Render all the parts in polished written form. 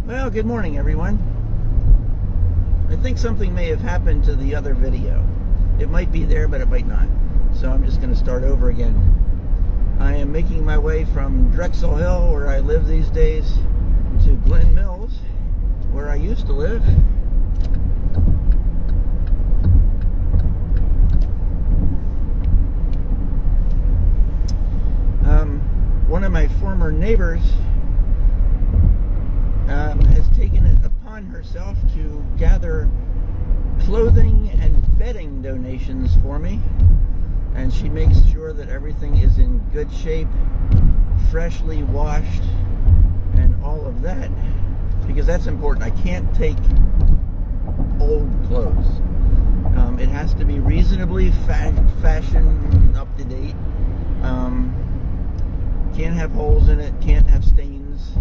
Well, good morning, everyone. I think something may have happened to the other video. It might be there, but it might not. So I'm just going to start over again. I am making my way from Drexel Hill, where I live these days, to Glen Mills, where I used to live. One of my former neighbors has taken it upon herself to gather clothing and bedding donations for me, and she makes sure that everything is in good shape, freshly washed, and all of that, because that's important. I can't take old clothes. It has to be reasonably fashion up to date. Can't have holes in it, can't have stains.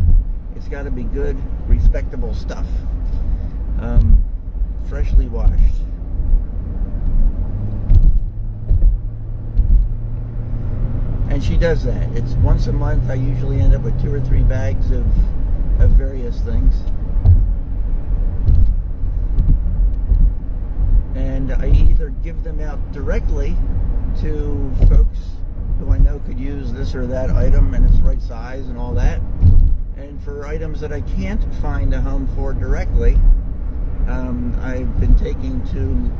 It's got to be good, respectable stuff. Freshly washed. And she does that. It's once a month. I usually end up with 2 or 3 bags of various things. And I either give them out directly to folks who I know could use this or that item and it's the right size and all that. And for items that I can't find a home for directly, I've been taking to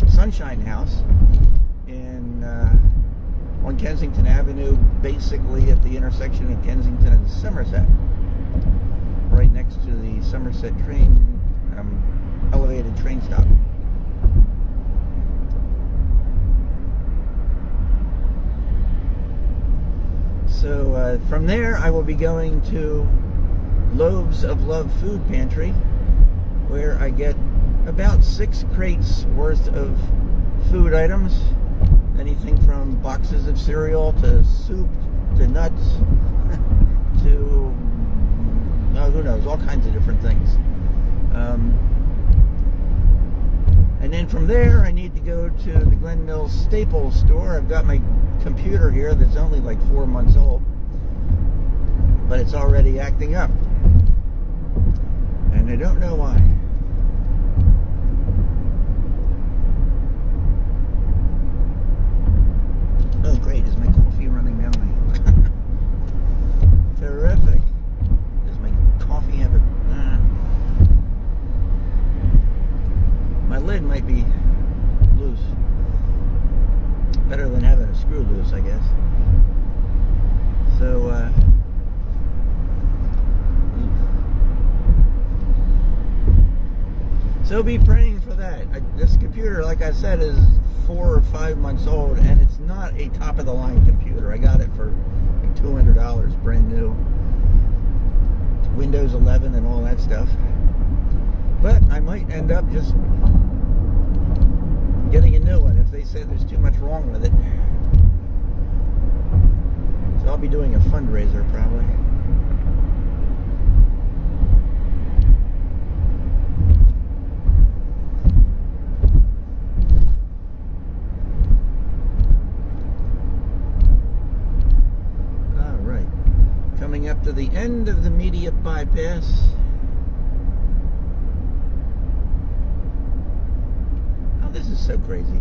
Sunshine House on Kensington Avenue, basically at the intersection of Kensington and Somerset, right next to the Somerset train, elevated train stop. So from there, I will be going to Loaves of Love Food Pantry, where I get about 6 crates worth of food items. Anything from boxes of cereal to soup to nuts to, who knows, all kinds of different things. And then from there, I need to go to the Glen Mills Staples store. I've got my computer here that's only like 4 months old, but it's already acting up. And I don't know why. Oh, great. Is my coffee running down my... Terrific. Does my coffee have a... My lid might be loose. Better than having a screw loose, I guess. So, so be praying for that. This computer, like I said, is 4 or 5 months old, and it's not a top-of-the-line computer. I got it for like $200, brand new. Windows 11 and all that stuff. But I might end up just getting a new one if they say there's too much wrong with it. So I'll be doing a fundraiser probably. Alright. Coming up to the end of the media bypass. This is so crazy.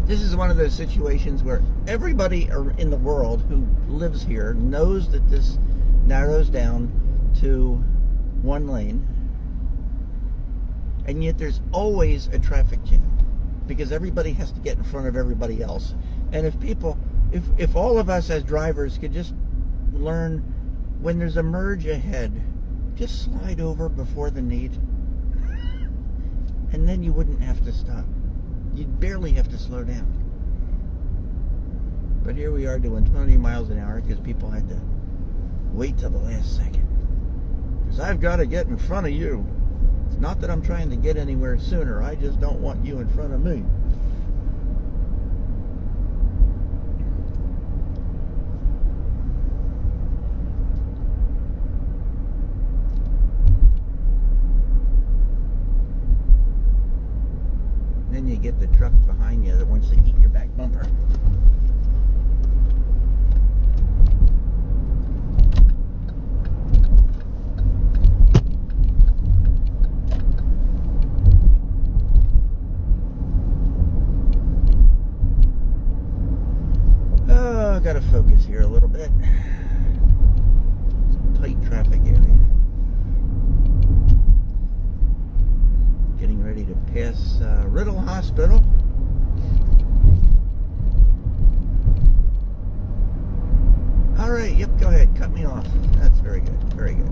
This is one of those situations where everybody in the world who lives here knows that this narrows down to 1 lane, and yet there's always a traffic jam because everybody has to get in front of everybody else. And if all of us as drivers could just learn when there's a merge ahead, just slide over before the need. And then you wouldn't have to stop. You'd barely have to slow down. But here we are doing 20 miles an hour because people had to wait till the last second. Because I've got to get in front of you. It's not that I'm trying to get anywhere sooner. I just don't want you in front of me. get the truck behind you that wants to eat your back bumper. Oh, got to focus here a little bit. It's a tight traffic area. Getting ready to pass Riddle Hospital. All right, yep, go ahead, cut me off. That's very good, very good.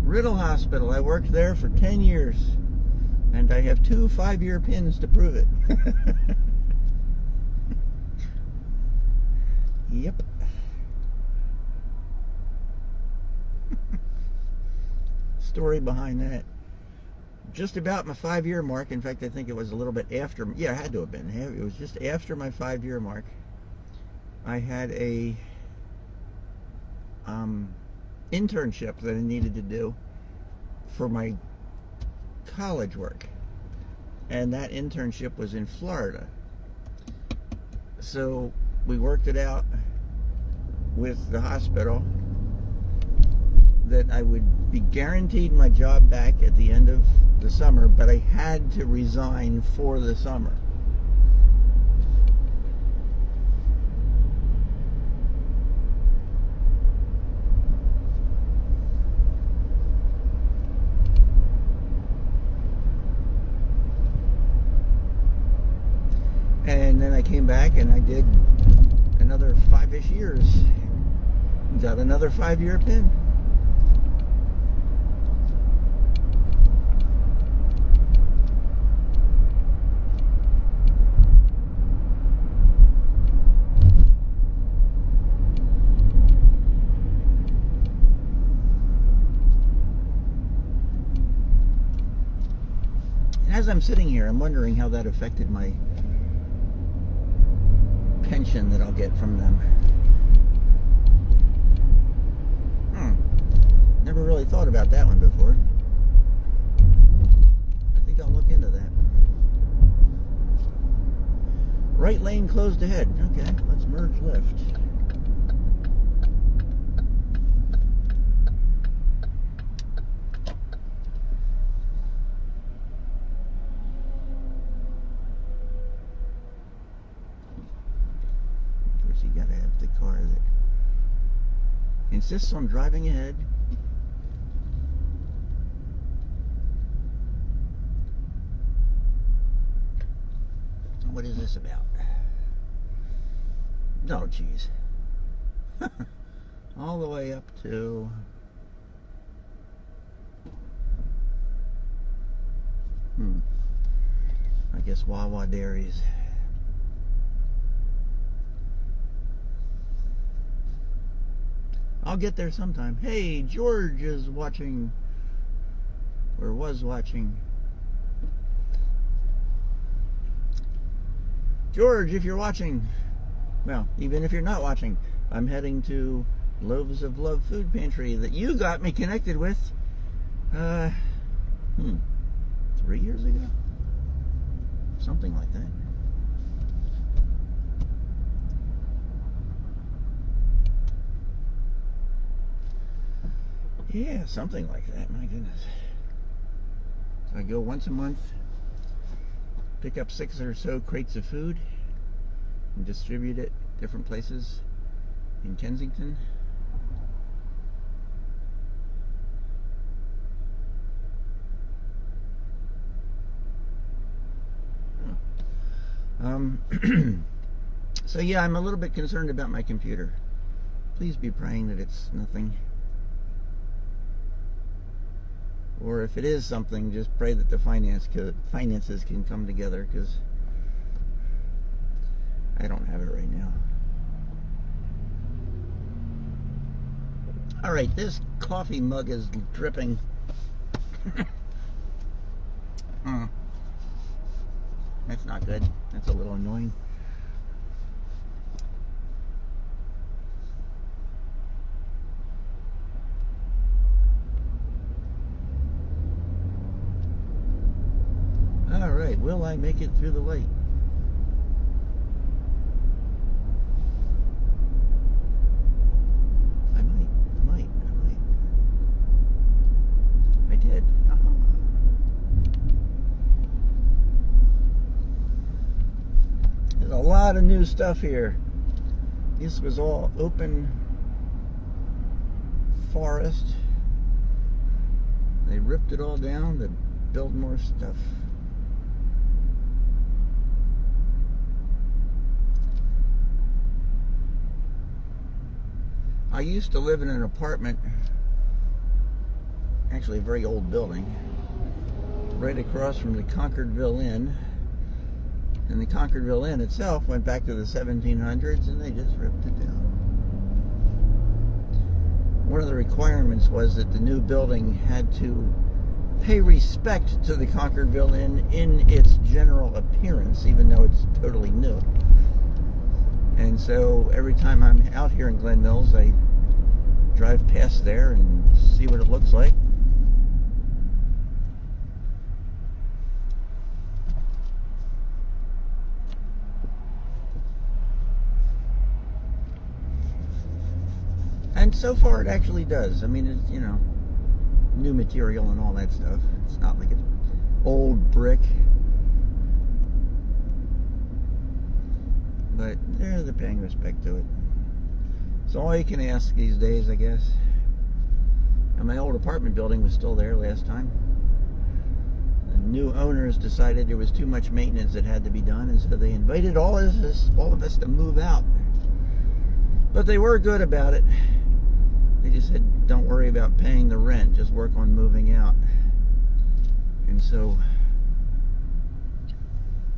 Riddle Hospital, I worked there for 10 years, and I have 2 5-year pins to prove it. Yep. Story behind that. Just about my 5-year mark. In fact, I think it was a little bit after. Yeah, it had to have been. It was just after my 5-year mark. I had a internship that I needed to do for my college work, and that internship was in Florida. So we worked it out with the hospital that I would be guaranteed my job back at the end of the summer, but I had to resign for the summer. And then I came back and I did another 5-ish years. Got another 5-year pin. And as I'm sitting here, I'm wondering how that affected my pension that I'll get from them. Never really thought about that one before. I think I'll look into that. Right lane closed ahead. Okay, let's merge left. You gotta have the car that insists on driving ahead. What is this about? Oh, geez. All the way up to I guess Wawa Dairies. I'll get there sometime. Hey, George is watching, or was watching. George, if you're watching, well, even if you're not watching, I'm heading to Loaves of Love Food Pantry that you got me connected with 3 years ago? Something like that. Yeah, something like that, my goodness. So I go once a month, pick up 6 or so crates of food, and distribute it different places in Kensington. So yeah, I'm a little bit concerned about my computer. Please be praying that it's nothing. Or if it is something, just pray that the finances can come together, because I don't have it right now. Alright, this coffee mug is dripping. That's not good. That's a little annoying. will I make it through the light? I might. I did. There's a lot of new stuff here. This was all open forest. They ripped it all down to build more stuff. I used to live in an apartment, actually a very old building, right across from the Concordville Inn. And the Concordville Inn itself went back to the 1700s, and they just ripped it down. One of the requirements was that the new building had to pay respect to the Concordville Inn in its general appearance, even though it's totally new. And so every time I'm out here in Glen Mills, I drive past there and see what it looks like. And so far it actually does. I mean, it's, you know, new material and all that stuff. It's not like it's old brick. But they're paying respect to it. It's all you can ask these days, I guess. And my old apartment building was still there last time. The new owners decided there was too much maintenance that had to be done, and so they invited all of us to move out. But they were good about it. They just said, don't worry about paying the rent, just work on moving out. And so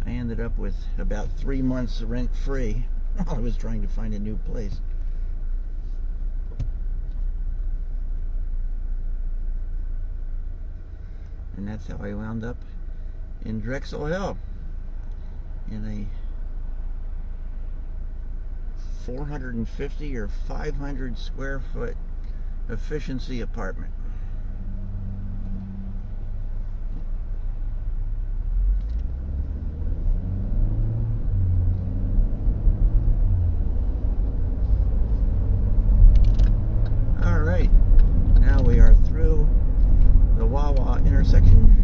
I ended up with about 3 months rent free while I was trying to find a new place. And that's how I wound up in Drexel Hill in a 450 or 500 square foot efficiency apartment. All right, now we are through the Wawa intersection.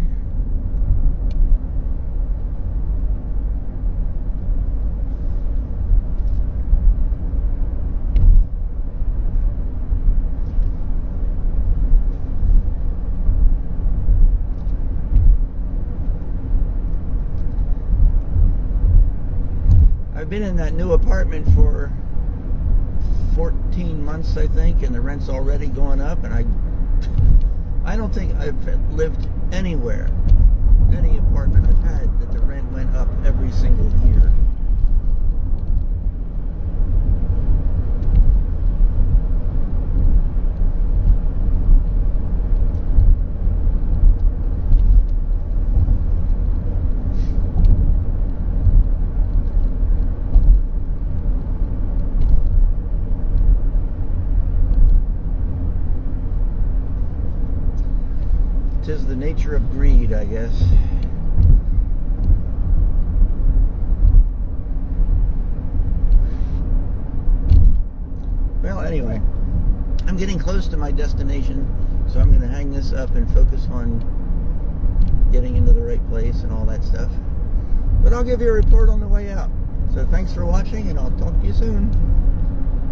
I've been in that new apartment for 14 months, I think, and the rent's already going up, and I don't think I've lived anywhere, any apartment I've had, that the rent went up every single year. Tis the nature of greed, I guess. Well, anyway, I'm getting close to my destination, so I'm going to hang this up and focus on getting into the right place and all that stuff. But I'll give you a report on the way out. So thanks for watching, and I'll talk to you soon.